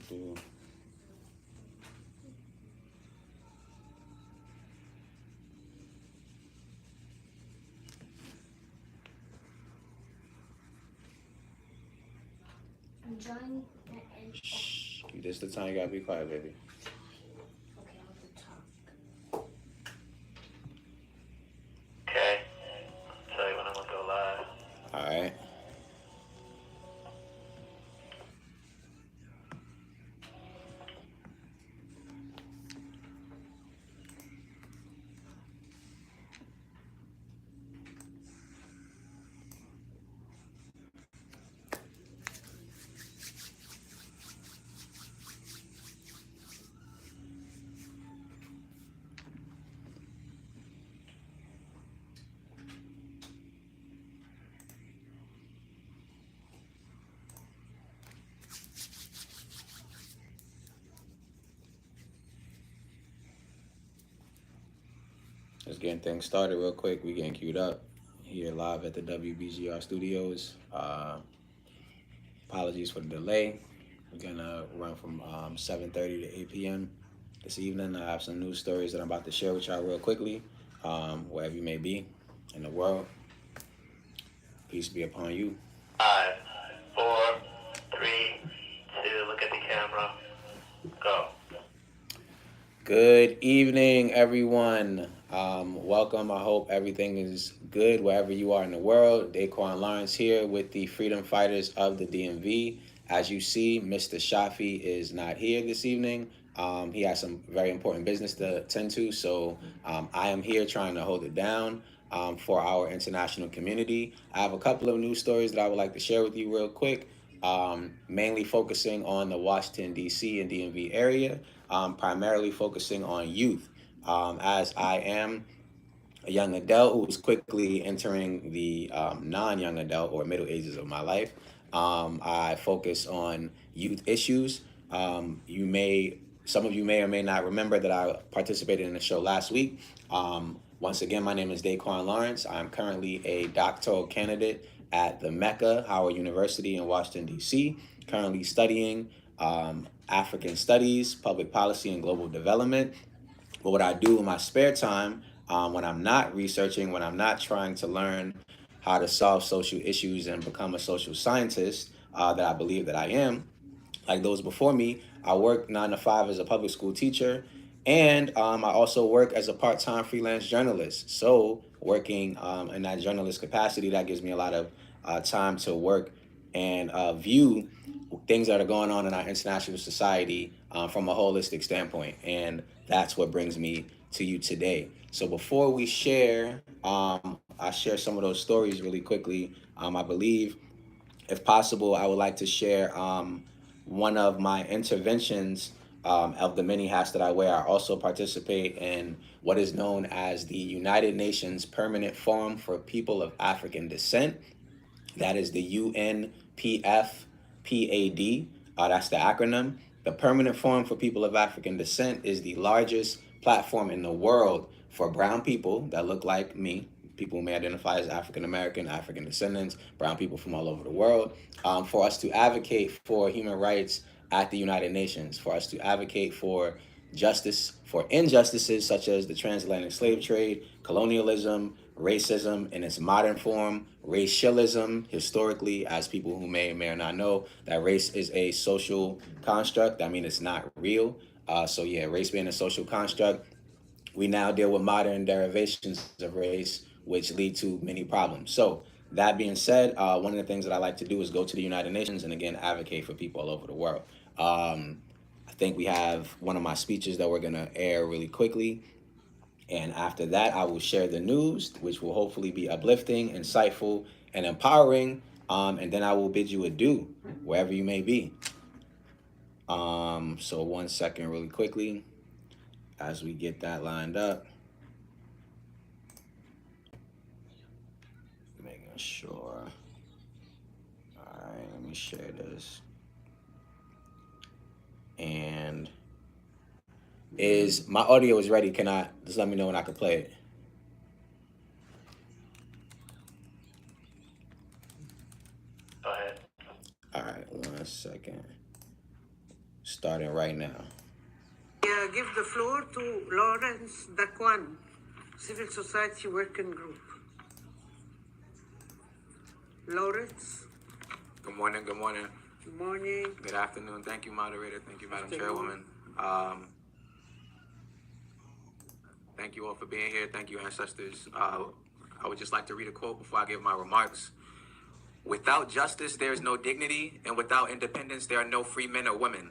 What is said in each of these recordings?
do. I'm joining the end. Shh. This is the time you gotta be quiet, baby. Okay, I'll have to talk. Okay. Tell you when I'm gonna go live. All right. Let's get things started real quick. We getting queued up here live at the WBGR studios. Apologies for the delay. We're gonna run from 7:30 to 8 p.m. this evening. I have some news stories that I'm about to share with y'all real quickly, wherever you may be in the world. Peace be upon you. 5, 4, 3, 2. Look at the camera. Go. Good evening, everyone. Welcome. I hope everything is good wherever you are in the world. DaQuan Lawrence here with the Freedom Fighters of the DMV. As you see, Mr. Shafi is not here this evening. He has some very important business to attend to, so I am here trying to hold it down for our international community. I have a couple of news stories that I would like to share with you real quick, mainly focusing on the Washington, D.C. and DMV area, primarily focusing on youth, as I am a young adult who is quickly entering the non-young adult or middle ages of my life. I focus on youth issues. Some of you may or may not remember that I participated in the show last week. Once again, my name is DaQuan Lawrence. I'm currently a doctoral candidate at the Mecca Howard University in Washington, D.C., currently studying African studies, public policy, and global development. But what I do in my spare time, when I'm not researching, when I'm not trying to learn how to solve social issues and become a social scientist that I believe that I am, like those before me, I work 9 to 5 as a public school teacher, and I also work as a part-time freelance journalist. So working in that journalist capacity, that gives me a lot of time to work and view things that are going on in our international society from a holistic standpoint. And that's what brings me to you today. So before we share, I share some of those stories really quickly. I believe, if possible, I would like to share one of my interventions of the many hats that I wear. I also participate in what is known as the United Nations Permanent Forum for People of African Descent. That is the UNPFPAD. That's the acronym. The Permanent Forum for People of African Descent is the largest platform in the world for brown people that look like me, people who may identify as African American, African descendants, brown people from all over the world, for us to advocate for human rights at the United Nations, for us to advocate for justice for injustices such as the transatlantic slave trade, colonialism, racism in its modern form, racialism historically, as people who may or may not know that race is a social construct. I mean, it's not real. So yeah, race being a social construct, we now deal with modern derivations of race, which lead to many problems. So that being said, one of the things that I like to do is go to the United Nations and again advocate for people all over the world. I think we have one of my speeches that we're gonna air really quickly. And after that, I will share the news, which will hopefully be uplifting, insightful, and empowering. And then I will bid you adieu, wherever you may be. So 1 second really quickly, as we get that lined up. Making sure. All right, let me share this. And my audio is ready? Can I just let me know when I can play it? Go ahead. All right, 1 second. starting right now. Give the floor to Lawrence DaQuan, Civil Society Working Group. Lawrence, Good morning, good morning, good morning. good afternoon. Thank you, moderator. Thank you, Madam Afternoon. Chairwoman. Thank you all for being here. Thank you, ancestors. I would just like to read a quote before I give my remarks. Without justice, there is no dignity, and without independence, there are no free men or women.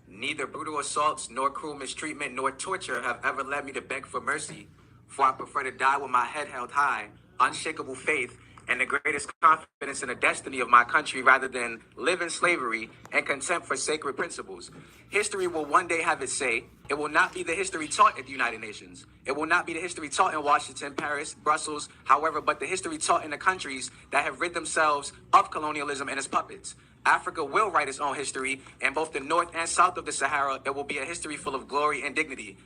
Neither brutal assaults, nor cruel mistreatment, nor torture have ever led me to beg for mercy, for I prefer to die with my head held high, unshakable faith, and the greatest confidence in the destiny of my country rather than live in slavery and contempt for sacred principles. History will one day have its say. It will not be the history taught at the United Nations. It will not be the history taught in Washington, Paris, Brussels, however, but the history taught in the countries that have rid themselves of colonialism and its puppets. Africa will write its own history, and both the north and south of the Sahara, it will be a history full of glory and dignity.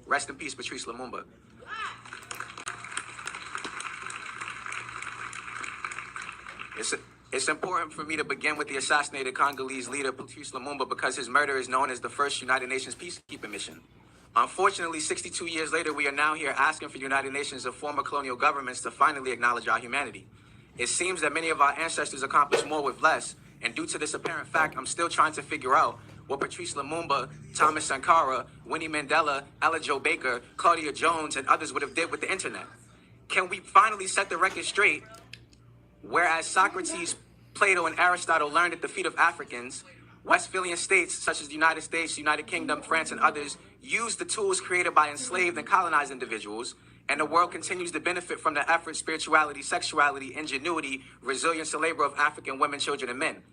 Rest in peace, Patrice Lumumba. It's important for me to begin with the assassinated Congolese leader Patrice Lumumba because his murder is known as the first United Nations peacekeeping mission. Unfortunately, 62 years later, we are now here asking for United Nations and former colonial governments to finally acknowledge our humanity. It seems that many of our ancestors accomplished more with less, and due to this apparent fact, I'm still trying to figure out what Patrice Lumumba, Thomas Sankara, Winnie Mandela, Ella Jo Baker, Claudia Jones, and others would have did with the internet. Can we finally set the record straight? Whereas Socrates, Plato, and Aristotle learned at the feet of Africans, Westphalian states such as the United States, United Kingdom, France, and others used the tools created by enslaved and colonized individuals, and the world continues to benefit from the effort, spirituality, sexuality, ingenuity, resilience, and labor of African women, children, and men.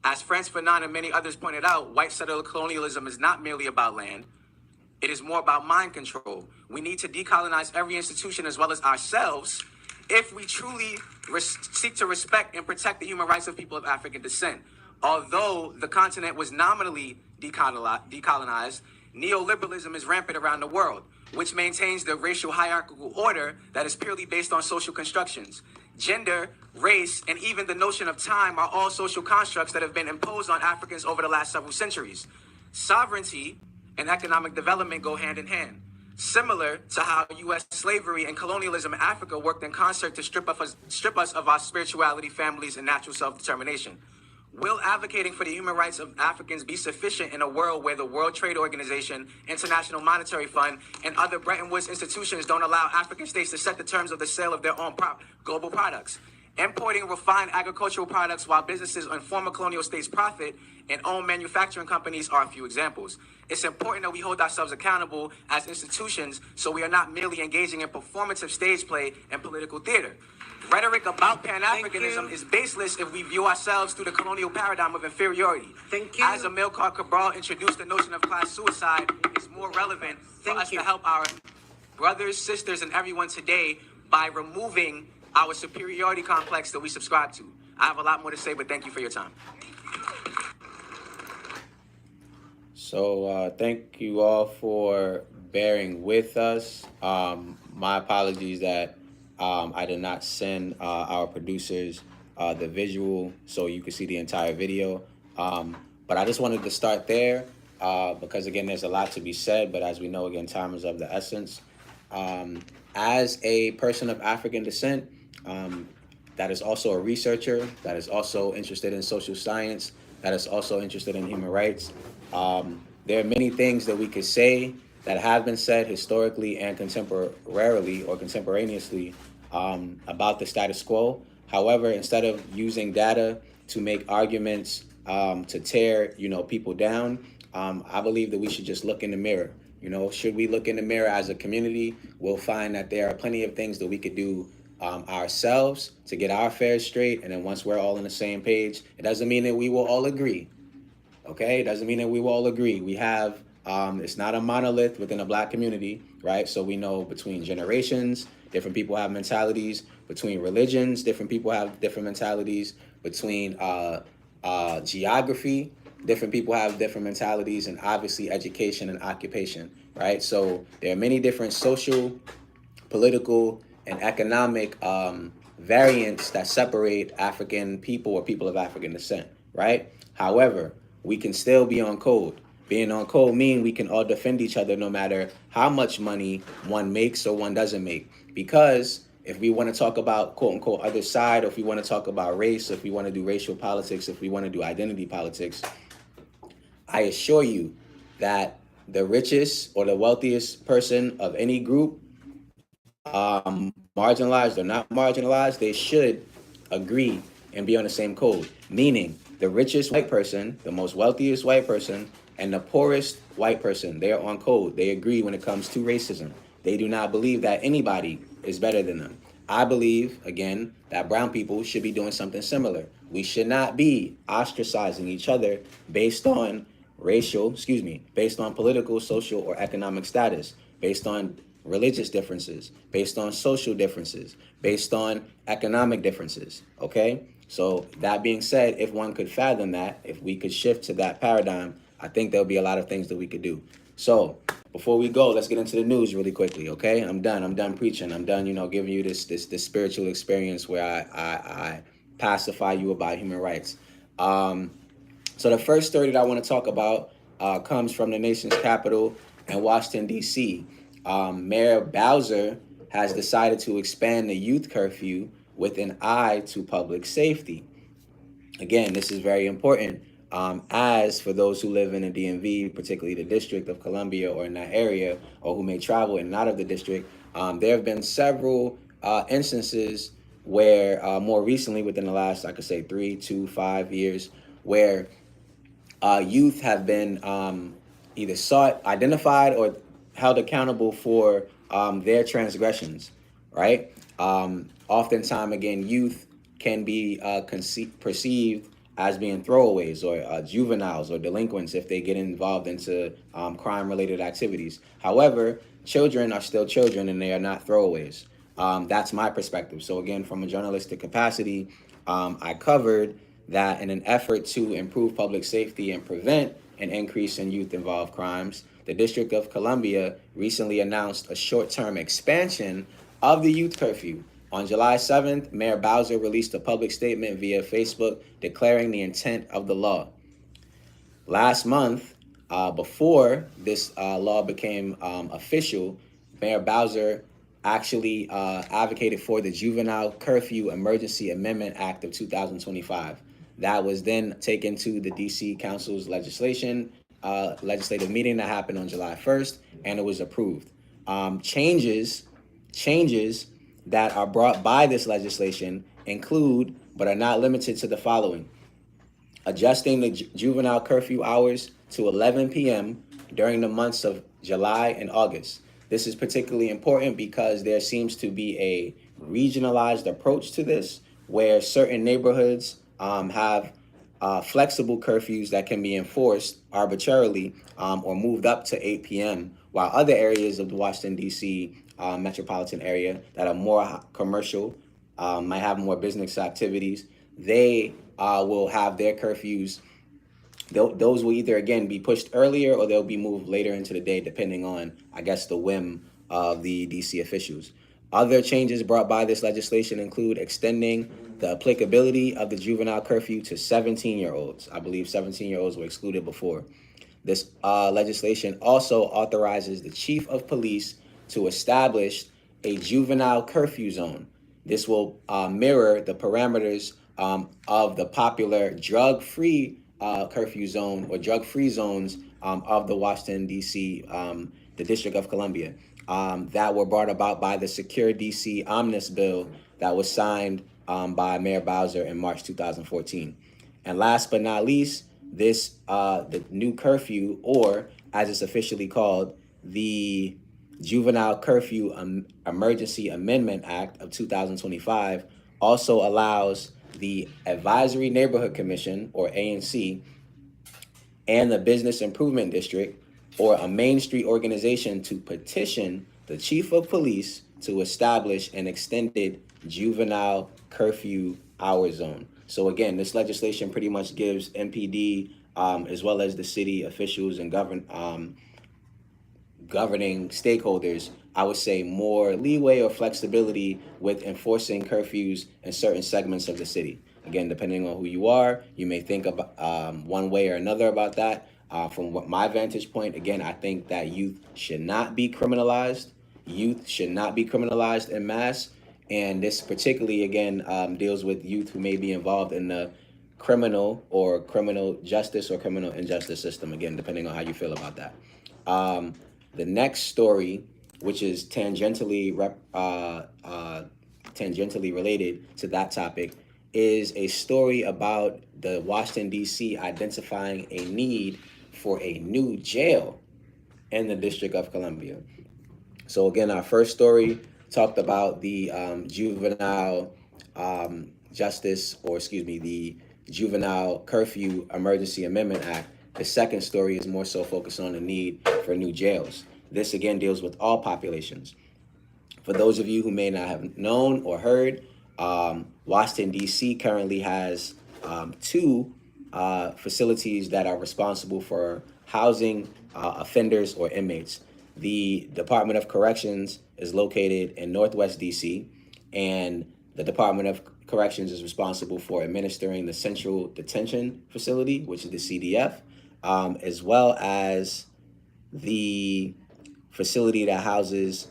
As Frantz Fanon and many others pointed out, white settler colonialism is not merely about land. It is more about mind control. We need to decolonize every institution as well as ourselves if we truly seek to respect and protect the human rights of people of African descent. Although the continent was nominally decolonized, neoliberalism is rampant around the world, which maintains the racial hierarchical order that is purely based on social constructions. Gender, race, and even the notion of time are all social constructs that have been imposed on Africans over the last several centuries. Sovereignty and economic development go hand in hand. Similar to how U.S. slavery and colonialism in Africa worked in concert to strip us of our spirituality, families, and natural self-determination. Will advocating for the human rights of Africans be sufficient in a world where the World Trade Organization, International Monetary Fund, and other Bretton Woods institutions don't allow African states to set the terms of the sale of their own global products? Importing refined agricultural products while businesses in former colonial states profit and own manufacturing companies are a few examples. It's important that we hold ourselves accountable as institutions so we are not merely engaging in performative stage play and political theater. Rhetoric about Pan-Africanism is baseless if we view ourselves through the colonial paradigm of inferiority. Thank you. As Amilcar Cabral introduced the notion of class suicide, it's more relevant for us to help our brothers, sisters, and everyone today by removing our superiority complex that we subscribe to. I have a lot more to say, but thank you for your time. So thank you all for bearing with us. My apologies that I did not send our producers the visual so you could see the entire video. But I just wanted to start there because, again, there's a lot to be said. But as we know, again, time is of the essence. As a person of African descent, that is also a researcher, that is also interested in social science, that is also interested in human rights. There are many things that we could say that have been said historically and contemporarily or contemporaneously about the status quo. However, instead of using data to make arguments to tear, people down, I believe that we should just look in the mirror. Should we look in the mirror as a community, we'll find that there are plenty of things that we could do ourselves to get our affairs straight. And then once we're all on the same page, it doesn't mean that we will all agree. Okay, it doesn't mean that we will all agree. We have, it's not a monolith within a Black community, right? So we know between generations, different people have mentalities. Between religions, different people have different mentalities. Between geography, different people have different mentalities, and obviously education and occupation, right? So there are many different social, political, and economic variants that separate African people or people of African descent, right? However, we can still be on code. Being on code mean we can all defend each other no matter how much money one makes or one doesn't make. Because if we want to talk about quote unquote other side, or if we want to talk about race, if we want to do racial politics, if we want to do identity politics, I assure you that the richest or the wealthiest person of any group, marginalized or not marginalized, they should agree and be on the same code. Meaning, the richest white person, the most wealthiest white person, and the poorest white person, they are on code. They agree when it comes to racism. They do not believe that anybody is better than them. I believe, again, that brown people should be doing something similar. We should not be ostracizing each other based on based on political, social, or economic status, based on religious differences, based on social differences, based on economic differences, okay? So that being said, if one could fathom that, if we could shift to that paradigm, I think there'll be a lot of things that we could do. So before we go, let's get into the news really quickly, okay? I'm done preaching. I'm done, giving you this spiritual experience where I pacify you about human rights. So the first story that I want to talk about comes from the nation's capital in Washington, D.C. Mayor Bowser has decided to expand the youth curfew with an eye to public safety. Again, this is very important. As for those who live in the DMV, particularly the District of Columbia or in that area, or who may travel in and out of the district, there have been several instances where more recently, within the last, I could say 3 to 5 years, where youth have been either identified, or held accountable for their transgressions, right? Oftentimes, again, youth can be perceived as being throwaways or juveniles or delinquents if they get involved into crime-related activities. However, children are still children and they are not throwaways. That's my perspective. So again, from a journalistic capacity, I covered that in an effort to improve public safety and prevent an increase in youth-involved crimes, the District of Columbia recently announced a short-term expansion of the youth curfew. On July 7th, Mayor Bowser released a public statement via Facebook declaring the intent of the law. Last month, before this law became official, Mayor Bowser actually advocated for the Juvenile Curfew Emergency Amendment Act of 2025. That was then taken to the DC Council's legislative meeting that happened on July 1st, and it was approved. Changes that are brought by this legislation include, but are not limited to, the following: adjusting the juvenile curfew hours to 11 p.m. during the months of July and August. This is particularly important because there seems to be a regionalized approach to this, where certain neighborhoods have flexible curfews that can be enforced arbitrarily or moved up to 8 p.m., while other areas of the Washington, D.C. Metropolitan area that are more commercial, might have more business activities, they will have their curfews. Those will either, again, be pushed earlier or they'll be moved later into the day, depending on, I guess, the whim of the DC officials. Other changes brought by this legislation include extending the applicability of the juvenile curfew to 17-year-olds. I believe 17-year-olds were excluded before. This legislation also authorizes the chief of police to establish a juvenile curfew zone. This will mirror the parameters of the popular drug-free curfew zone or drug-free zones of the Washington, D.C., the District of Columbia, that were brought about by the Secure D.C. Omnibus Bill that was signed by Mayor Bowser in March 2014. And last but not least, the new curfew, or as it's officially called, the Juvenile Curfew Emergency Amendment Act of 2025, also allows the Advisory Neighborhood Commission, or ANC, and the Business Improvement District, or a Main Street organization, to petition the chief of police to establish an extended juvenile curfew hour zone. So again, this legislation pretty much gives MPD, as well as the city officials and governing stakeholders, I would say, more leeway or flexibility with enforcing curfews in certain segments of the city. Again, depending on who you are, you may think about one way or another about that. From what my vantage point, again, I think that youth should not be criminalized. Youth should not be criminalized en masse. And this particularly, again, deals with youth who may be involved in the criminal justice or criminal injustice system, again, depending on how you feel about that. The next story, which is tangentially related to that topic, is a story about the Washington, D.C. identifying a need for a new jail in the District of Columbia. So again, our first story talked about the juvenile justice, or excuse me, the Juvenile Curfew Emergency Amendment Act. The second story is more so focused on the need for new jails. This again deals with all populations. For those of you who may not have known or heard, Washington, D.C. currently has two facilities that are responsible for housing offenders or inmates. The Department of Corrections is located in Northwest D.C., and the Department of Corrections is responsible for administering the Central Detention Facility, which is the CDF, as well as the facility that houses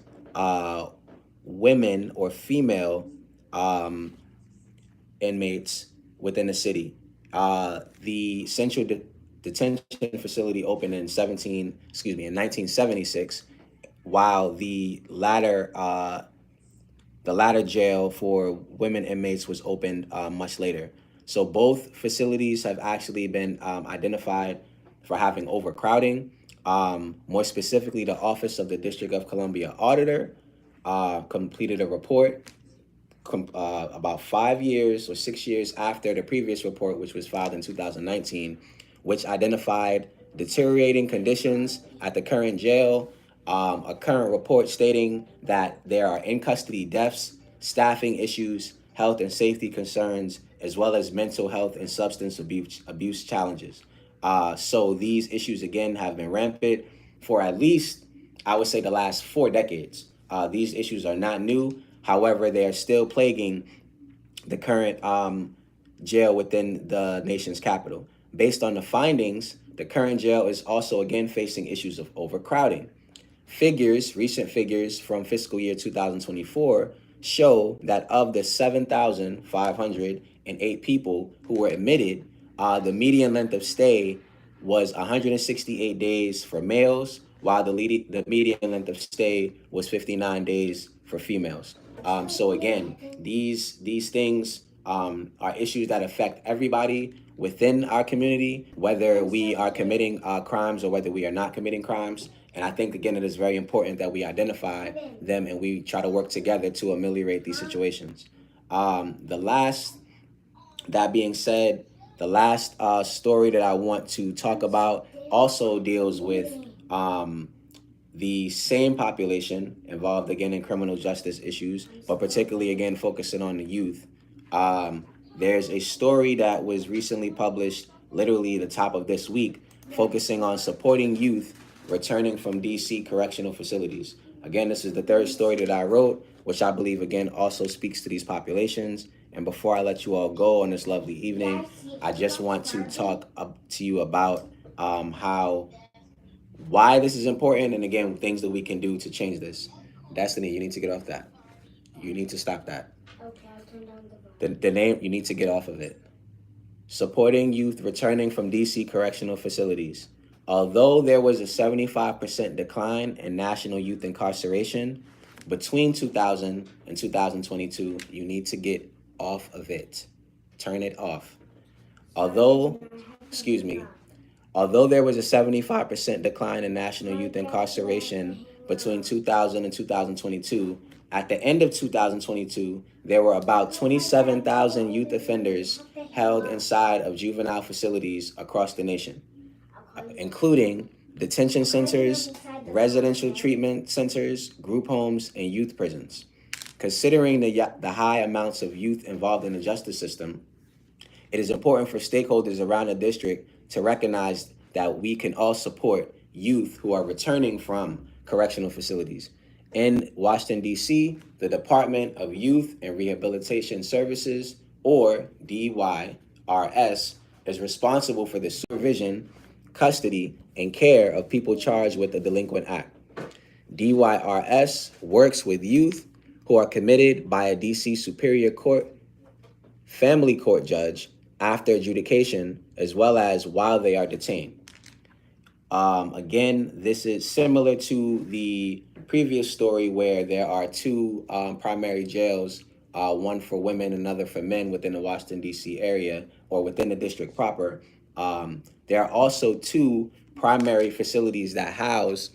women or female inmates within the city. The Central Detention Facility opened in 1976, while the latter jail for women inmates was opened much later. So both facilities have actually been identified for having overcrowding. More specifically, the Office of the District of Columbia Auditor completed a report about 5 years or 6 years after the previous report, which was filed in 2019, which identified deteriorating conditions at the current jail, a current report stating that there are in-custody deaths, staffing issues, health and safety concerns, as well as mental health and substance abuse challenges. So these issues, again, have been rampant for at least, I would say, the last 4 decades. These issues are not new. However, they are still plaguing the current jail within the nation's capital. Based on the findings, the current jail is also, again, facing issues of overcrowding. Recent figures from fiscal year 2024 show that of the 7,508 people who were admitted, the median length of stay was 168 days for males, while the median length of stay was 59 days for females. So again, these things are issues that affect everybody within our community, whether we are committing crimes or whether we are not committing crimes. And I think, again, it is very important that we identify them and we try to work together to ameliorate these situations. That being said, the last story that I want to talk about also deals with the same population involved, again, in criminal justice issues, but particularly, again, focusing on the youth. There's a story that was recently published, literally the top of this week, focusing on supporting youth returning from DC correctional facilities. Again, this is the third story that I wrote, which I believe, again, also speaks to these populations. And before I let you all go on this lovely evening, I just want to talk to you about why this is important, and again, things that we can do to change this. Destiny, you need to get off that. You need to stop that. Okay, I'll turn down the volume. The name, you need to get off of it. Supporting youth returning from DC correctional facilities. Although there was a 75% decline in national youth incarceration between 2000 and 2022, you need to get off of it. Turn it off. Although there was a 75% decline in national youth incarceration between 2000 and 2022, at the end of 2022, there were about 27,000 youth offenders held inside of juvenile facilities across the nation, including detention centers, residential treatment centers, group homes, and youth prisons. Considering the high amounts of youth involved in the justice system, it is important for stakeholders around the district to recognize that we can all support youth who are returning from correctional facilities. In Washington, D.C., the Department of Youth and Rehabilitation Services or DYRS, is responsible for the supervision, custody, and care of people charged with the delinquent act. DYRS works with youth who are committed by a DC Superior Court family court judge after adjudication, as well as while they are detained. Again, this is similar to the previous story where there are two primary jails, one for women, another for men within the Washington, D.C. area or within the district proper. There are also two primary facilities that house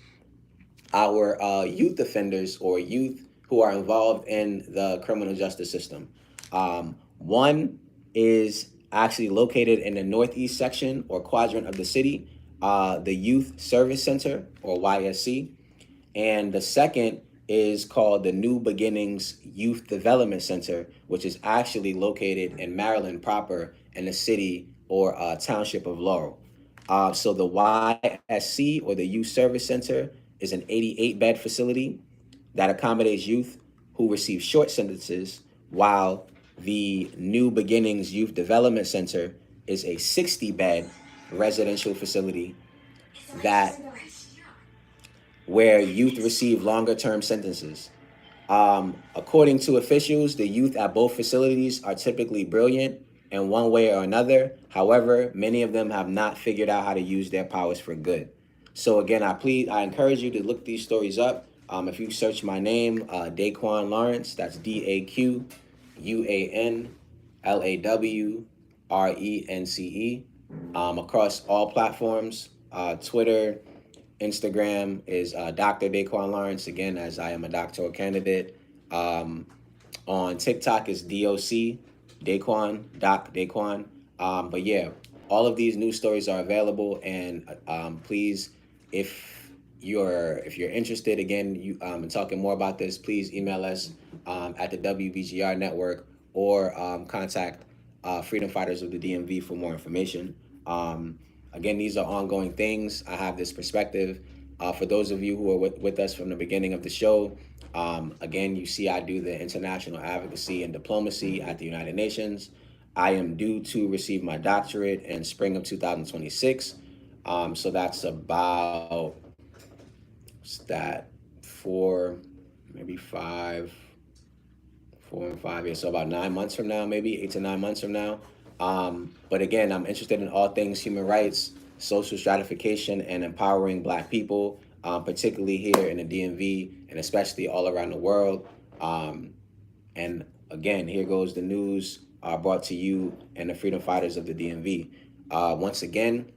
our youth offenders or youth who are involved in the criminal justice system. One is actually located in the northeast section or quadrant of the city, the Youth Service Center or YSC. And the second is called the New Beginnings Youth Development Center, which is actually located in Maryland proper in the city or township of Laurel. So the YSC or the Youth Service Center is an 88-bed facility that accommodates youth who receive short sentences, while the New Beginnings Youth Development Center is a 60-bed residential facility that where youth receive longer term sentences. According to officials, the youth at both facilities are typically brilliant in one way or another. However, many of them have not figured out how to use their powers for good. So again, I encourage you to look these stories up. If you search my name, DaQuan Lawrence, that's DaQuanLawrence, across all platforms, Twitter, Instagram is Dr. DaQuan Lawrence, again, as I am a doctoral candidate. On TikTok is DOC, DaQuan, Doc DaQuan. But yeah, all of these news stories are available, and please, if you're interested again in talking more about this, please email us at the WBGR network or contact Freedom Fighters of the DMV for more information. Again, these are ongoing things. I have this perspective. For those of you who are with us from the beginning of the show, again, you see I do the international advocacy and diplomacy at the United Nations. I am due to receive my doctorate in spring of 2026. So that's about 4 and 5 years, so about 9 months from now, maybe 8 to 9 months from now. But again, I'm interested in all things human rights, social stratification, and empowering Black people, particularly here in the DMV and especially all around the world. And again, here goes the news brought to you and the freedom fighters of the DMV. Once again,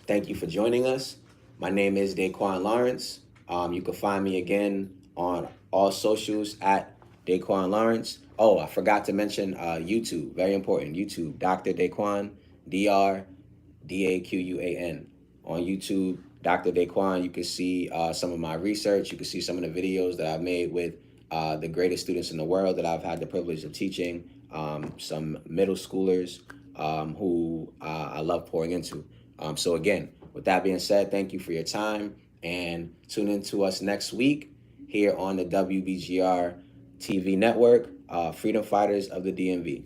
thank you for joining us. My name is DaQuan Lawrence. You can find me again on all socials at DaQuan Lawrence. Oh, I forgot to mention YouTube. Very important. YouTube, Dr. DaQuan, DrDaQuan. On YouTube, Dr. DaQuan, you can see some of my research. You can see some of the videos that I've made with the greatest students in the world that I've had the privilege of teaching, some middle schoolers who I love pouring into. So again, with that being said, thank you for your time, and tune in to us next week here on the WBGR TV network, Freedom Fighters of the DMV.